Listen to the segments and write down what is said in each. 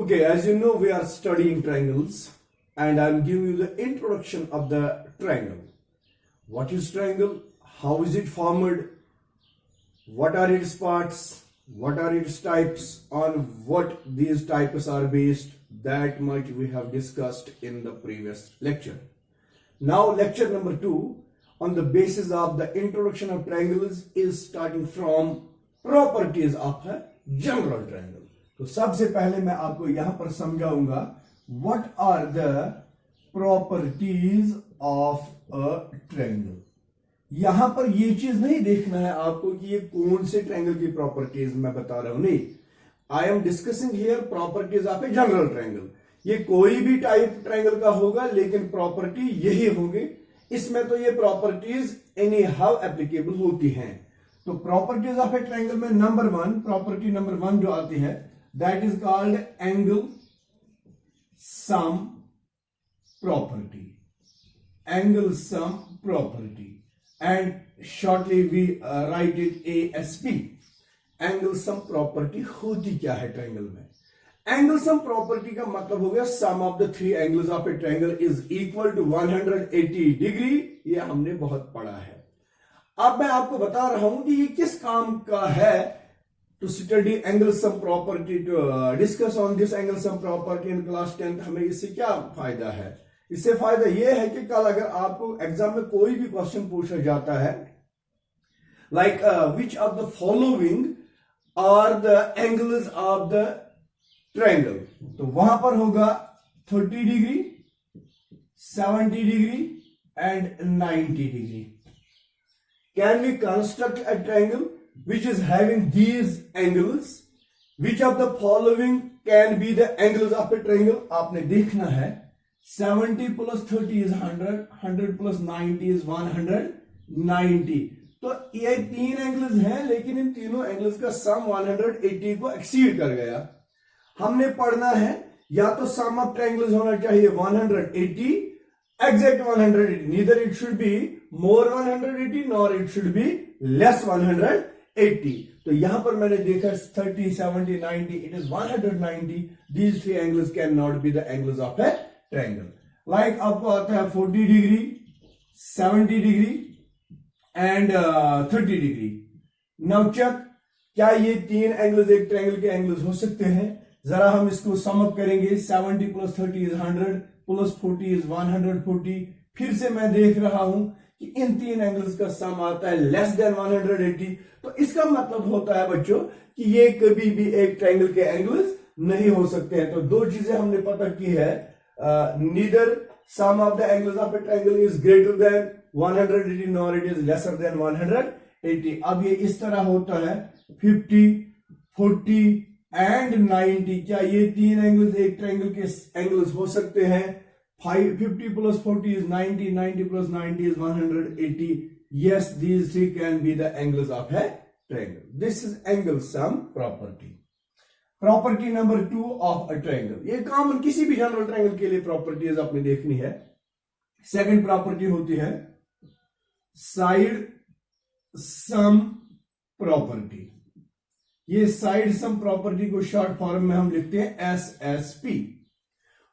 Okay, as you know, we are studying triangles and I'm giving you the introduction of the triangle. What is triangle? How is it formed? What are its parts? What are its types? On what these types are based? That much we have discussed in the previous lecture. Now lecture number 2 on the basis of the introduction of triangles is starting from properties of a general triangle. तो सबसे पहले मैं आपको यहां पर समझाऊंगा what are the properties of a triangle. यहां पर ये चीज नहीं देखना है आपको कि ये कौन से ट्रायंगल की प्रॉपर्टीज मैं बता रहा हूं, नहीं, I am discussing here properties of a general triangle. ये कोई भी टाइप ट्रायंगल का होगा लेकिन प्रॉपर्टी यही होंगे। इसमें तो ये प्रॉपर्टीज एनी हाउ एप्लीकेबल होती हैं। तो प्रॉपर्टीज ऑफ ए ट्रायंगल में नंबर 1, प्रॉपर्टी नंबर 1 जो आती है that is called angle sum property. Angle sum property, and shortly we write it ASP. Angle sum property होती क्या है ट्रायंगल में? Angle sum property का मतलब हो गया sum of the three angles of a triangle is equal to 180 degree। ये हमने बहुत पढ़ा है। अब मैं आपको बता रहा हूं कि ये किस काम का है। To study angle sum property, to discuss on this angle sum property in class 10th, हमें इससे क्या फायदा है? इससे फायदा यह है कि कल अगर आपको एग्जाम में कोई भी क्वेश्चन पूछा जाता है like which of the following are the angles of the triangle, तो वहां पर होगा 30 degree, 70 degree and 90 degree. Can we construct a triangle which is having these angles? Which of the following can be the angles of a triangle? आपने देखना है 70 plus 30 is 100, 100 plus 90 is 190। तो ये तीन एंगल्स हैं लेकिन इन तीनों एंगल्स का सम 180 को एक्सीड कर गया। हमने पढ़ना है या तो सम ऑफ ट्रायंगल्स होना चाहिए 180, exact 180, neither it should be more 180 nor it should be less 180। तो यहां पर मैंने देखा 30, 70, 90, it is 190। These three angles cannot be the angles of a triangle। Like आपको आता है 40 degree, 70 degree and 30 degree. Now check, क्या ये तीन एंगल्स एक ट्रायंगल के एंगल्स हो सकते हैं? जरा हम इसको सम अप करेंगे। 70 plus 30 is 100 plus 40 is 140। फिर से मैं देख रहा हूं कि इन तीन एंगल्स का सम आता है लेस देन 180। तो इसका मतलब होता है बच्चों कि ये कभी भी एक ट्रायंगल के एंगल्स नहीं हो सकते हैं। तो दो चीजें हमने पता की है, neither sum of the angles of a triangle is greater than 180 nor it is lesser than 180। अब ये इस तरह होता है 50, 40 एंड 90। क्या ये तीन एंगल्स एक ट्रायंगल के एंगल्स हो सकते हैं? 50 plus 40 is 90, 90 plus 90 is 180। Yes, these three can be the angles of a triangle. This is angle sum property. Property number 2 of a triangle, ये कॉमन किसी भी जनरल ट्रायंगल के लिए प्रॉपर्टीज आपने देखनी है। सेकंड प्रॉपर्टी होती है साइड सम प्रॉपर्टी। ये साइड सम प्रॉपर्टी को शॉर्ट फॉर्म में हम लिखते हैं SSP।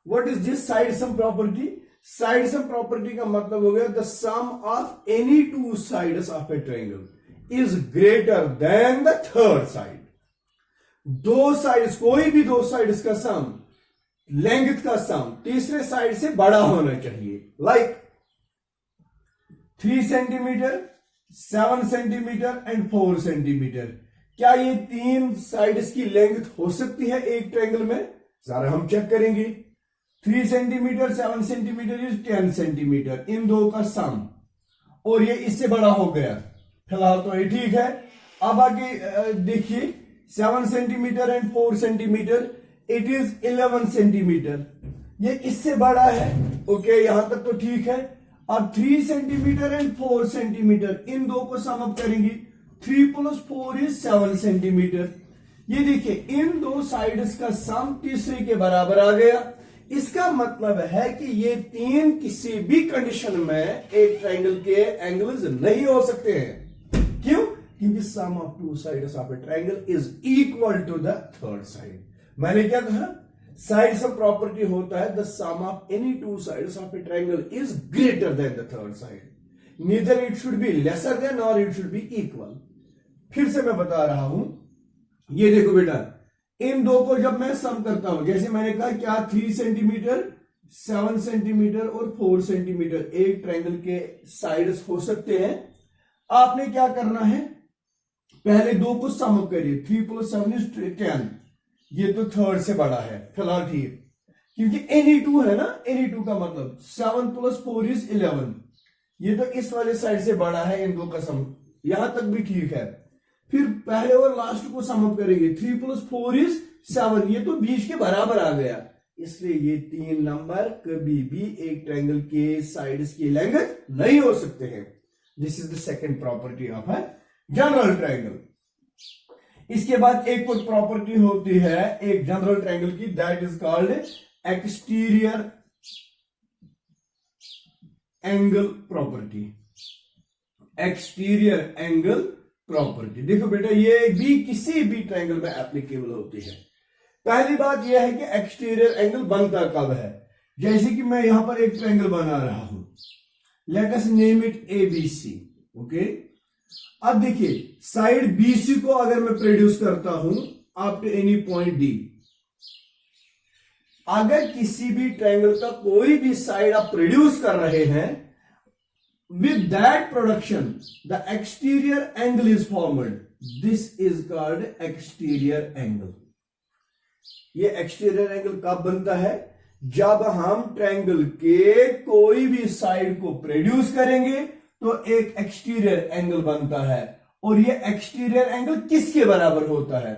What is this side sum property? Side sum property का मतलब हो गया the sum of any two sides of a triangle is greater than the third side। दो साइड्स, कोई भी दो साइड्स का सम, लेंथ का सम तीसरे साइड से बड़ा होना चाहिए। Like 3 centimetre, 7 centimetre and 4 centimetre. क्या ये तीन साइड्स की लेंथ हो सकती है एक ट्रायंगल में? जरा हम चेक करेंगे। 3 सेंटीमीटर, 7 सेंटीमीटर इज 10 सेंटीमीटर, इन दो का सम, और ये इससे बड़ा हो गया। फिलहाल तो ये ठीक है। अब आगे देखिए 7 centimetre and 4 centimetre, it is 11 centimetre, ये इससे बड़ा है। ओके, यहां तक तो ठीक है। अब 3 सेंटीमीटर एंड 4 सेंटीमीटर, इन दो को सम अप करेंगे। 3 plus 4 is 7 सेंटीमीटर। ये देखिए इन दो साइड्स का सम तीसरे के बराबर आ गया। इसका मतलब है कि ये तीन किसी भी कंडीशन में एक ट्रायंगल के एंगल्स नहीं हो सकते हैं। क्यों? क्योंकि sum of two sides of a triangle is equal to the third side. मैंने क्या कहा? साइड सम प्रॉपर्टी होता है the sum of any two sides of a triangle is greater than the third side, neither it should be lesser than और it should be equal. फिर से मैं बता रहा हूं, ये देखो बेटा, इन दो को जब मैं सम करता हूं, जैसे मैंने कहा क्या 3 सेंटीमीटर, 7 सेंटीमीटर और 4 सेंटीमीटर एक ट्रायंगल के साइड्स हो सकते हैं। आपने क्या करना है, पहले दो को सम अप करिए, 3 + 7 = 10, ये तो थर्ड से बड़ा है फिलहाल, ठीक, क्योंकि एनी टू है ना, एनी टू का मतलब 7 + 4 = 11, ये तो इस वाले साइड से बड़ा है, इन दो का सम यहां तक भी ठीक है। फिर पहले और लास्ट को सम अप करेंगे, 3 + 4 = 7, ये तो 20 के बराबर आ गया, इसलिए ये 3 नंबर कभी भी एक ट्रायंगल के साइड्स की लेंथ नहीं हो सकते हैं। This is the second property of a general triangle. इसके बाद एक कुछ प्रॉपर्टी होती है एक जनरल ट्रायंगल की, that is called exterior angle property. Exterior angle property, देखो बेटा, ये भी किसी भी ट्रायंगल में एप्लीकेबल होती है। पहली बात यह है कि एक्सटीरियर एंगल बनता कब है, जैसे कि मैं यहां पर एक ट्रायंगल बना रहा हूं, let us name it ABC, okay. अब देखिए, साइड BC को अगर मैं प्रोड्यूस करता हूं up to any point D, अगर किसी भी ट्रायंगल का कोई भी साइड आप प्रोड्यूस कर रहे हैं, with that production the exterior angle is formed, this is called exterior angle। ये एक्सटीरियर एंगल कब बनता है, जब हम ट्रायंगल के कोई भी साइड को प्रोड्यूस करेंगे तो एक एक्सटीरियर एंगल बनता है, और ये एक्सटीरियर एंगल किसके बराबर होता है,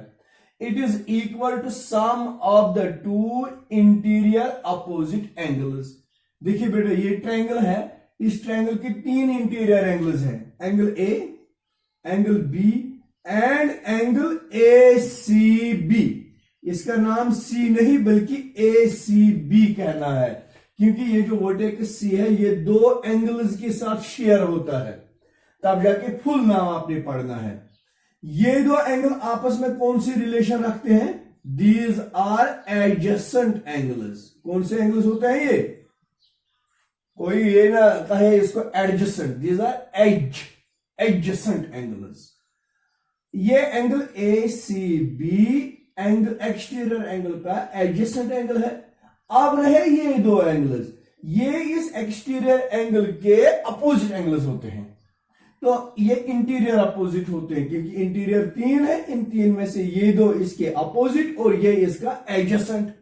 it is equal to sum of the two interior opposite angles. देखिए बेटा, ये ट्रायंगल है, इस ट्रायंगल के 3 इंटीरियर एंगल्स हैं, angle A, angle B and angle ACB। इसका नाम C नहीं बल्कि ACB कहना है, क्योंकि ये जो वर्टेक्स C है ये 2 एंगल्स के साथ शेयर होता है, तब जाके फुल नाम आपने पढ़ना है। ये 2 एंगल आपस में कौन सी रिलेशन रखते हैं, दीज आर एडजेसेंट एंगल्स। कौन से एंगल्स होते हैं ये, कोई ये ना कहे इसको adjacent, these are adjacent angles. ये angle ACB angle exterior angle का एडजेसेंट एंगल है। अब रहे ये 2 एंगल्स, ये इस एक्सटीरियर एंगल के अपोजिट एंगल्स होते हैं, तो ये इंटीरियर अपोजिट होते हैं, क्योंकि इंटीरियर 3 है, इन 3 में से ये 2 इसके अपोजिट और ये इसका एडजेसेंट।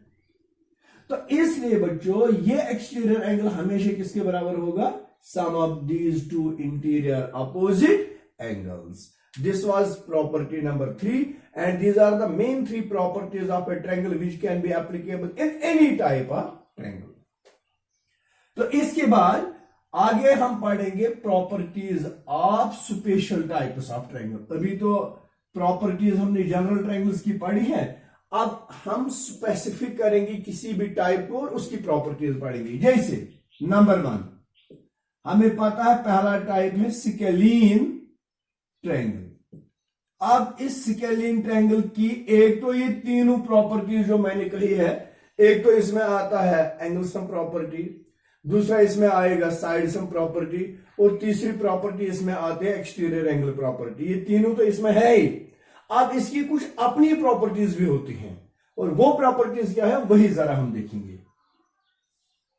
तो इसलिए बच्चों ये एक्सटीरियर एंगल हमेशा किसके बराबर होगा, sum of these two interior opposite angles. This was property number 3 and these are the main 3 properties of a triangle which can be applicable in any type of triangle. तो इसके बाद आगे हम पढ़ेंगे properties of special types of triangle. अभी तो properties हमने general triangles की पढ़ी है, अब हम स्पेसिफिक करेंगे किसी भी टाइप को और उसकी प्रॉपर्टीज पढ़ेंगे। जैसे नंबर 1 हमें पता है पहला टाइप है स्केलीन ट्रायंगल। अब इस स्केलीन ट्रायंगल की एक तो ये तीनों प्रॉपर्टीज जो मैंने कही है, एक तो इसमें आता है एंगल सम प्रॉपर्टी, दूसरा इसमें आएगा साइड सम प्रॉपर्टी, और तीसरी प्रॉपर्टी इसमें आते हैं एक्सटीरियर एंगल प्रॉपर्टी। ये तीनों तो इसमें है ही। अब इसकी कुछ अपनी प्रॉपर्टीज भी होती हैं, और वो प्रॉपर्टीज क्या है वही जरा हम देखेंगे।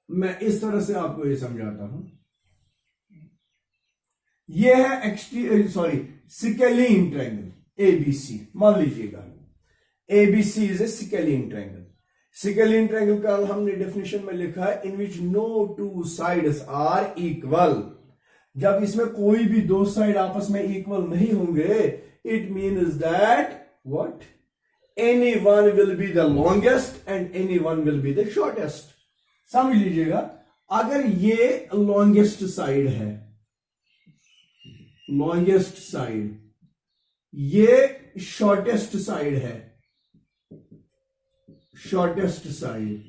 मैं इस तरह से आपको ये समझाता हूं। ये है स्केलीन ट्रायंगल ABC। मान लीजिएगा ABC is a scalene triangle. Scalene triangle का हमने डेफिनेशन में लिखा है in which no 2 sides are equal. जब इसमें कोई भी 2 साइड आपस में इक्वल नहीं होंगे, it means that what, any one will be the longest and any one will be the shortest। समझ लीजिएगा, अगर ये longest साइड है, longest साइड, ये shortest साइड है, shortest साइड,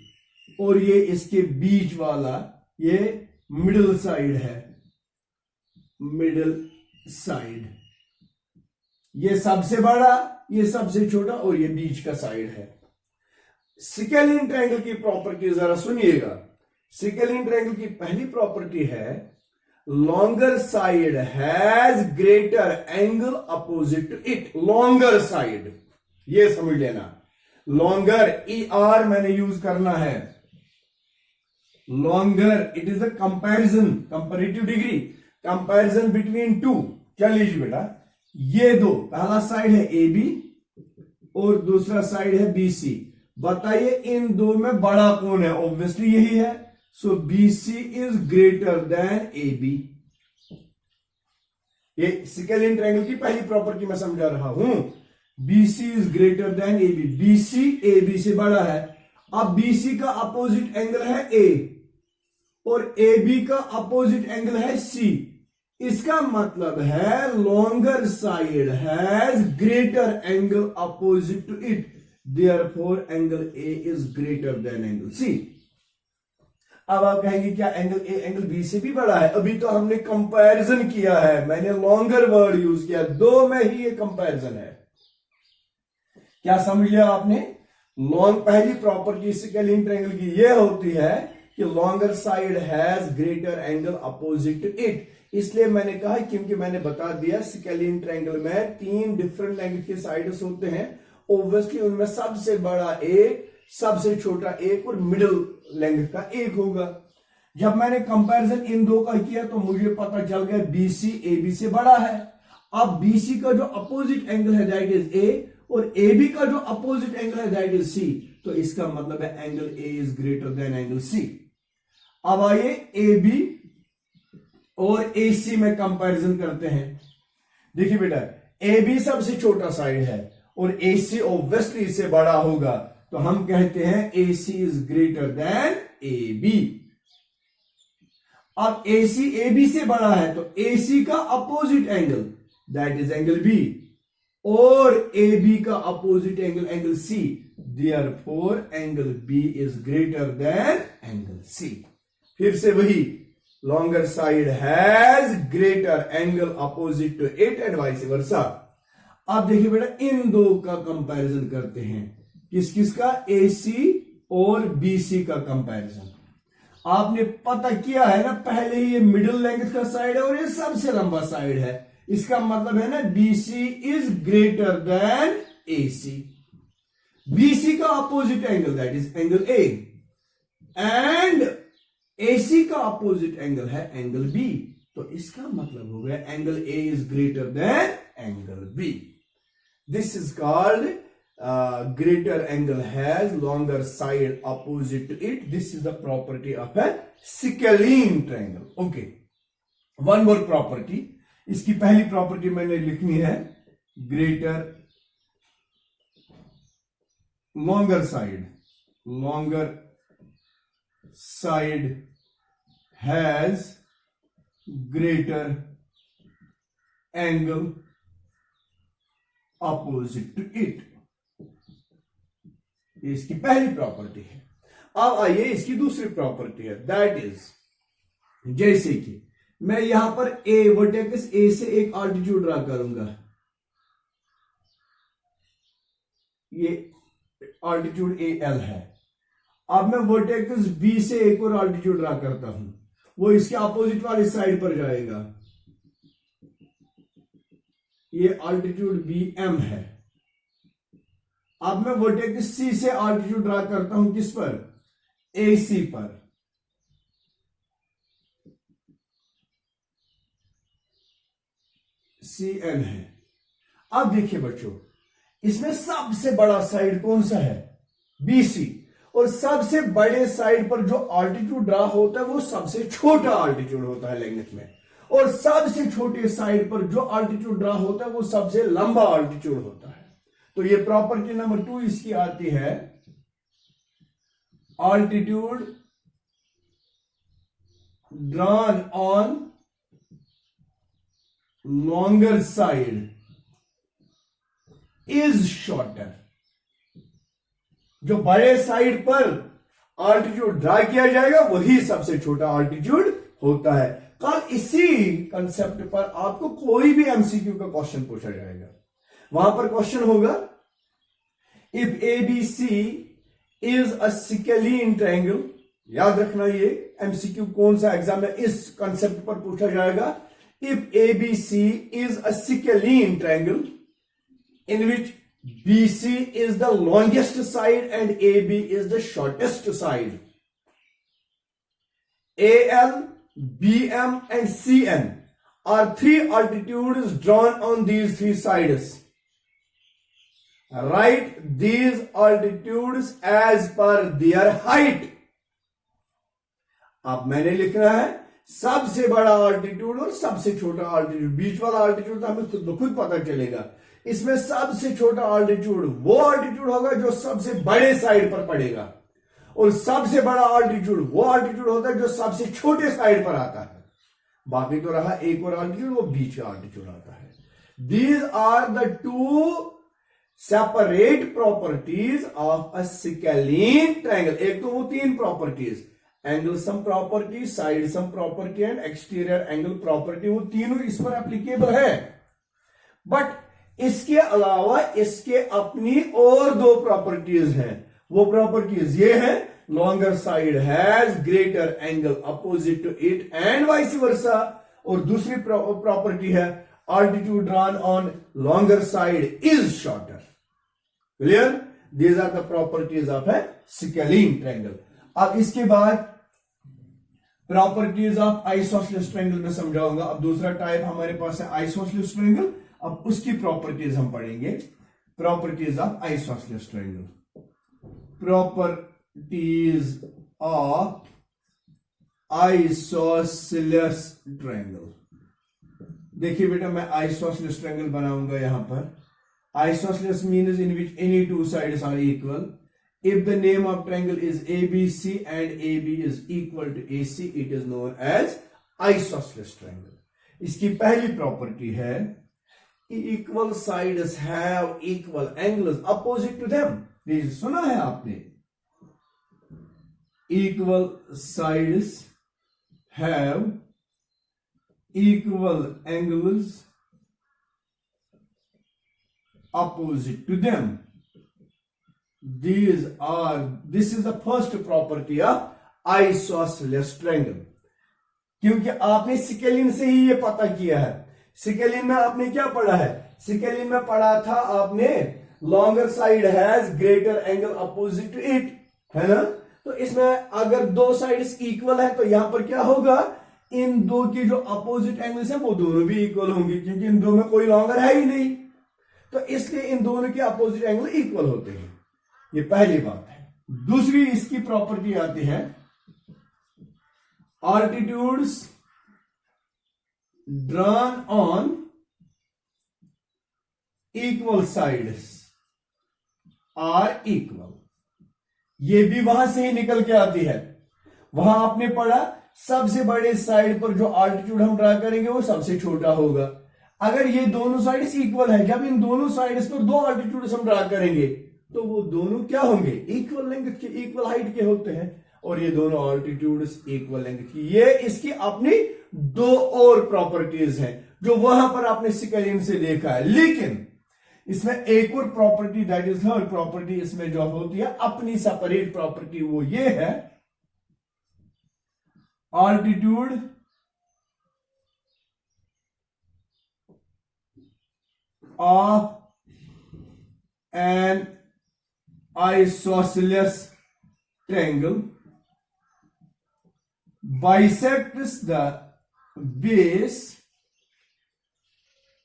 और ये इसके बीच वाला ये मिडिल साइड है, मिडिल साइड, ये सबसे बड़ा, ये सबसे छोटा, और ये बीच का साइड है। स्केलिन ट्रायंगल की प्रॉपर्टी जरा सुनिएगा। स्केलिन ट्रायंगल की पहली प्रॉपर्टी है longer side has greater angle opposite to it. Longer side, ये समझ लेना, लॉन्गर ER मैंने यूज करना है। Longer, it is the comparison, comparative degree, comparison between two. क्या लीजिए बेटा, ये दो, पहला साइड है AB और दूसरा साइड है BC। बताइए इन दो में बड़ा कौन है? ऑब्वियसली यही है। So BC is greater than AB। ये स्केलिन ट्रायंगल की पहली प्रॉपर्टी मैं समझा रहा हूं। BC is greater than AB। BC AB से बड़ा है। अब BC का अपोजिट एंगल है A और AB का अपोजिट एंगल है C। इसका मतलब है longer side has greater angle opposite to it, therefore angle A is greater than angle C। अब आप कहेंगे क्या एंगल A एंगल B से भी बड़ा है? अभी तो हमने कंपैरिजन किया है, मैंने लॉन्गर वर्ड यूज किया, दो में ही ये कंपैरिजन है। क्या समझ लिया आपने? पहली प्रॉपर्टी स्केलिन ट्रायंगल की ये होती है कि longer side has greater angle opposite to it. इसलिए मैंने कहा, क्योंकि मैंने बता दिया स्केलिन ट्रायंगल में 3 डिफरेंट लेंथ के साइड्स होते हैं। ऑब्वियसली उनमें सबसे बड़ा एक, सबसे छोटा एक और मिडिल लेंथ का एक होगा। जब मैंने कंपैरिजन इन दो का किया तो मुझे पता चल गया BC AB से बड़ा है। अब BC का जो अपोजिट एंगल है दैट इज A और AB का जो अपोजिट एंगल है दैट इज C। तो इसका मतलब है angle A is greater than angle C। अब आइए AB और AC में कंपैरिजन करते हैं। देखिए बेटा, AB सबसे छोटा साइड है और AC ऑब्वियसली इससे बड़ा होगा, तो हम कहते हैं AC is greater than AB। अब AC AB से बड़ा है तो AC का opposite angle that is angle B और AB का opposite angle angle C, therefore angle B is greater than angle C। फिर से वही, longer side has greater angle opposite to it and vice versa. अब देखिए बेटा, इन दो का कंपैरिजन करते हैं। किस किस का? AC और BC का कंपैरिजन। आपने पता किया है ना पहले ही, ये मिडिल लेंथ का साइड है और ये सबसे लंबा साइड है। इसका मतलब है ना BC is greater then AC। BC का opposite angle that is angle A and AC का अपोजिट एंगल है एंगल B। तो इसका मतलब हो गया angle A is greater than angle B। This is called greater angle has longer side opposite to it. This is the property of a scalene triangle. Okay, one more property. इसकी पहली property मैंने लिखनी है, greater longer side has greater angle opposite to it. ये इसकी पहली property है। अब आइए इसकी दूसरी प्रॉपर्टी है, दैट इज जैसे कि मैं यहां पर वर्टेक्स A से एक आल्टीट्यूड ड्रा करूंगा, ये आल्टीट्यूड AL है। अब मैं वर्टेक्स B से एक और आल्टीट्यूड ड्रा करता हूं, वो इसके अपोजिट वाली साइड पर जाएगा। ये आल्टीट्यूड BM है। अब मैं वर्टेक्स C से आल्टीट्यूड ड्रा करता हूं, किस पर? AC पर। CN है। अब देखिए बच्चों, इसमें सबसे बड़ा साइड कौन सा है? BC। और सबसे बड़े साइड पर जो आल्टीट्यूड ड्रा होता है वो सबसे छोटा आल्टीट्यूड होता है लेंथ में, और सबसे छोटे साइड पर जो आल्टीट्यूड ड्रा होता है वो सबसे लंबा आल्टीट्यूड होता है। तो ये प्रॉपर्टी नंबर 2 इसकी आती है, altitude drawn on longer side is shorter। जो बड़े साइड पर आल्टीट्यूड ड्रा किया जाएगा वही सबसे छोटा आल्टीट्यूड होता है। कल इसी कंसेप्ट पर आपको कोई भी एमसीक्यू का क्वेश्चन पूछा जाएगा, वहां पर क्वेश्चन होगा, if ABC is a scalene triangle. याद रखना, ये एमसीक्यू कौन सा एग्जाम में इस कंसेप्ट पर पूछा जाएगा। If ABC is a scalene triangle in which BC is the longest side and AB is the shortest side. AL, BM and CN are three altitudes drawn on these three sides. Write these altitudes as per their height. अब मैंने लिखना है सबसे बड़ा altitude और सबसे छोटा altitude. बीच वाला ऑल्टीट्यूड तो हमें खुद पता चलेगा। इसमें सबसे छोटा ऑल्टीट्यूड वो ऑल्टीट्यूड होगा जो सबसे बड़े साइड पर पड़ेगा, और सबसे बड़ा ऑल्टीट्यूड वो ऑल्टीट्यूड होता है जो सबसे छोटे साइड पर आता है। बाकी तो रहा एक और ऑल्टीट्यूड, वो बीच का ऑल्टीट्यूड आता है। These are the two separate properties of a scalene triangle. एक तो वो तीन properties, angle sum property, side sum property and exterior angle property, वो तीनों इस पर एप्लीकेबल है। बट इसके अलावा इसके अपनी और दो प्रॉपर्टीज हैं। वो प्रॉपर्टीज ये है, longer side has greater angle opposite to it and vice versa, और दूसरी प्रॉपर्टी है altitude drawn on longer side is shorter. Clear? These are the properties of a scalene triangle. अब इसके बाद प्रॉपर्टीज ऑफ आइसोसेलेस ट्रायंगल में समझाऊंगा। अब दूसरा टाइप हमारे पास है आइसोसेलेस ट्रायंगल। अब उसकी प्रॉपर्टीज हम पढ़ेंगे। Properties of isosceles triangle, properties of isosceles triangle. देखिए बेटा, मैं आइसोसेलेस ट्रायंगल बनाऊंगा यहां पर। Isosceles means in which any two sides are equal. If the name of triangle is ABC and AB is equal to AC, it is known as isosceles triangle. इसकी पहली property है equal sides have equal angles opposite to them. ये सुना है आपने? Equal sides have equal angles opposite to them. This is the first property of isosceles triangle. क्योंकि आपने scalene से ही ये पता किया है। स्केलिन में आपने क्या पढ़ा है? स्केलिन में पढ़ा था आपने longer side has greater angle opposite to it, है ना? तो इसमें अगर दो साइड्स इक्वल है तो यहां पर क्या होगा, इन दो की जो अपोजिट एंगल्स है वो दोनों भी इक्वल होंगे, क्योंकि इन दो में कोई लॉन्गर है ही नहीं, तो इसलिए इन दोनों के अपोजिट एंगल इक्वल होते हैं। ये पहली बात है। दूसरी इसकी प्रॉपर्टी आती है altitudes drawn on equal sides are equal. ये भी वहां से ही निकल के आती है। वहां आपने पढ़ा सबसे बड़े साइड पर जो ऑल्टीट्यूड हम ड्रा करेंगे वो सबसे छोटा होगा। अगर ये दोनों साइड्स इक्वल है, जब इन दोनों साइड्स पर दो ऑल्टीट्यूड्स हम ड्रा करेंगे तो वो दोनों क्या होंगे, इक्वल लेंथ के, इक्वल हाइट के होते हैं, और ये दोनों ऑल्टीट्यूड्स इक्वल लेंथ की। ये इसकी अपनी दो और प्रॉपर्टीज हैं जो वहां पर आपने स्केलिन से देखा है। लेकिन इसमें एक और property, that is third property, इसमें जो होती है अपनी सेपरेट प्रॉपर्टी, वो ये है altitude of an isosceles triangle bisects the base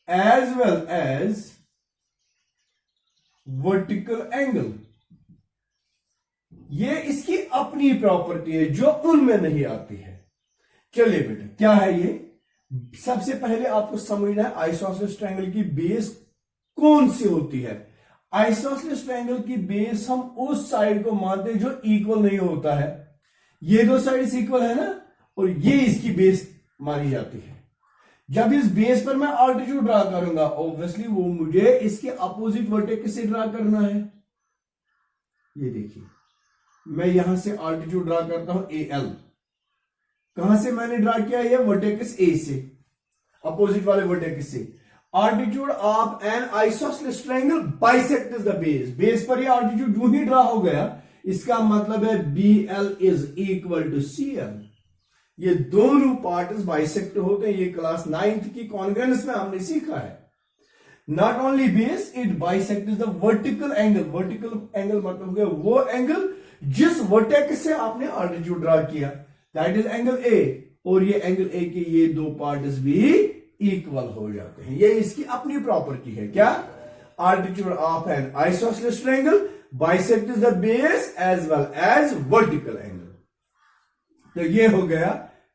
as well as vertical angle। ये इसकी अपनी प्रॉपर्टी है जो उनमें नहीं आती है। चलिए बेटा, क्या है ये? सबसे पहले आपको समझना है आइसोसेलेस ट्रायंगल की बेस कौन सी होती है। आइसोसेलेस ट्रायंगल की बेस हम उस साइड को मानते हैं जो इक्वल नहीं होता है। ये दो साइड्स इक्वल है ना, और ये इसकी बेस मानी जाती है। जब इस बेस पर मैं ऑल्टीट्यूड ड्रा करूंगा, ऑब्वियसली वो मुझे इसके अपोजिट वर्टेक्स से ड्रा करना है। ये देखिए, मैं यहां से ऑल्टीट्यूड ड्रा करता हूं AL। कहां से मैंने ड्रा किया? ये वर्टेक्स A से, अपोजिट वाले वर्टेक्स से। Altitude of an isosceles triangle bisects the base. Base पर ये ऑल्टीट्यूड यूं ही ड्रा हो गया, इसका मतलब है BL is equal to CL। ये दोनों पार्ट्स बाइसेक्ट होते हैं, ये क्लास 9th की कॉन्ग्रेंस में हमने सीखा है। Not only base, it bisect the vertical angle. Vertical angle मतलब हो गया वो एंगल जिस वर्टेक्स से आपने ऑल्टीट्यूड ड्रा किया, दैट इज एंगल ए, और ये एंगल ए के ये दो पार्ट्स भी इक्वल हो जाते हैं। ये इसकी अपनी प्रॉपर्टी है। क्या? Altitude of an isosceles triangle bisects the base as well as vertical angle. तो ये हो गया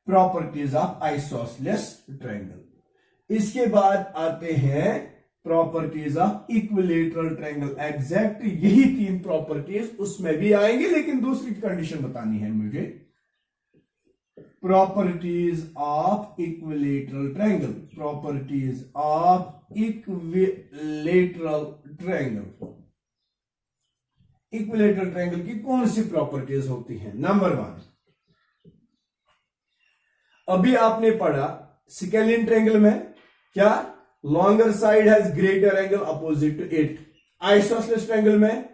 प्रॉपर्टीज ऑफ आइसोसेलेस ट्रायंगल। इसके बाद आते हैं properties of equilateral triangle. Exact यही तीन प्रॉपर्टीज उसमें भी आएंगे, लेकिन दूसरी कंडीशन बतानी है मुझे। Properties of equilateral triangle, properties of equilateral triangle. Equilateral triangle की कौन सी प्रॉपर्टीज होती हैं? नंबर 1, अभी आपने पढ़ा स्केलिन ट्रायंगल में क्या? Longer side has greater angle opposite to it. Isosceles triangle में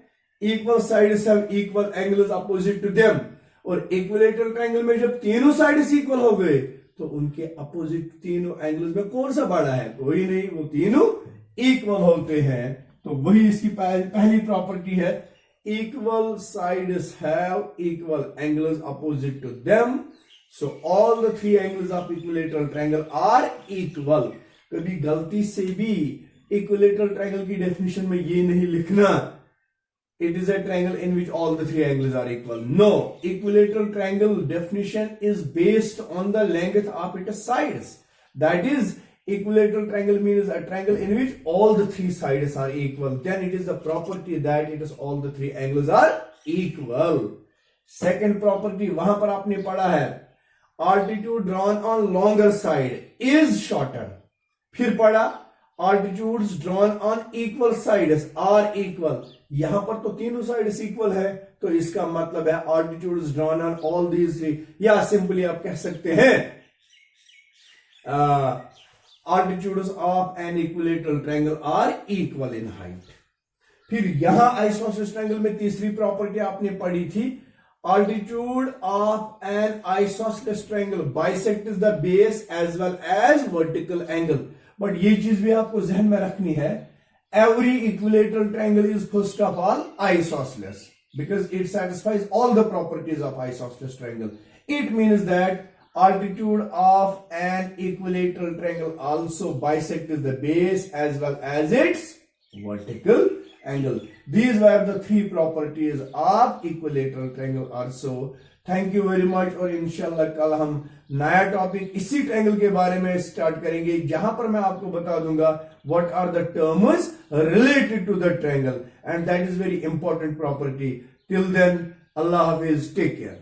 equal sides have equal angles opposite to them. और इक्विलेटरल ट्रायंगल में जब तीनों साइड्स इक्वल हो गए तो उनके अपोजिट तीनों एंगल्स में कौन सा बड़ा है? कोई नहीं, वो तीनों इक्वल होते हैं। तो वही इसकी पहली प्रॉपर्टी है, equal sides have equal angles opposite to them, so all the three angles of equilateral triangle are equal. कभी गलती से भी इक्विलेटरल ट्रायंगल की डेफिनेशन में ये नहीं लिखना it is a triangle in which all the three angles are equal. No, equilateral triangle definition is based on the length of its sides. That is, equilateral triangle means a triangle in which all the three sides are equal. Then it is the property that it is all the three angles are equal. Second property वहां पर आपने पढ़ा है, altitude drawn on longer side is shorter. फिर पढ़ा altitudes drawn on equal sides are equal. यहां पर तो तीनों साइड्स इक्वल है, तो इसका मतलब है altitudes drawn on all these three, या सिंपली आप कह सकते हैं altitudes of an equilateral triangle are equal in height. फिर यहां आइसोसेलेस ट्रायंगल में तीसरी प्रॉपर्टी आपने पढ़ी थी, altitude of an isosceles triangle bisects the base as well as vertical angle. But ये चीज भी आपको जहन में रखनी है, every equilateral triangle is first of all isosceles because it satisfies all the properties of isosceles triangle. It means that altitude of an equilateral triangle also bisects the base as well as its vertical angle. These were the three properties of equilateral triangle also. Thank you very much. और इंशाल्लाह कल हम नया topic इसी triangle के बारे में start करेंगे, जहां पर मैं आपको बता दूंगा what are the terms related to the triangle and that is very important property. Till then, अल्लाह हाफिज, टेक केयर।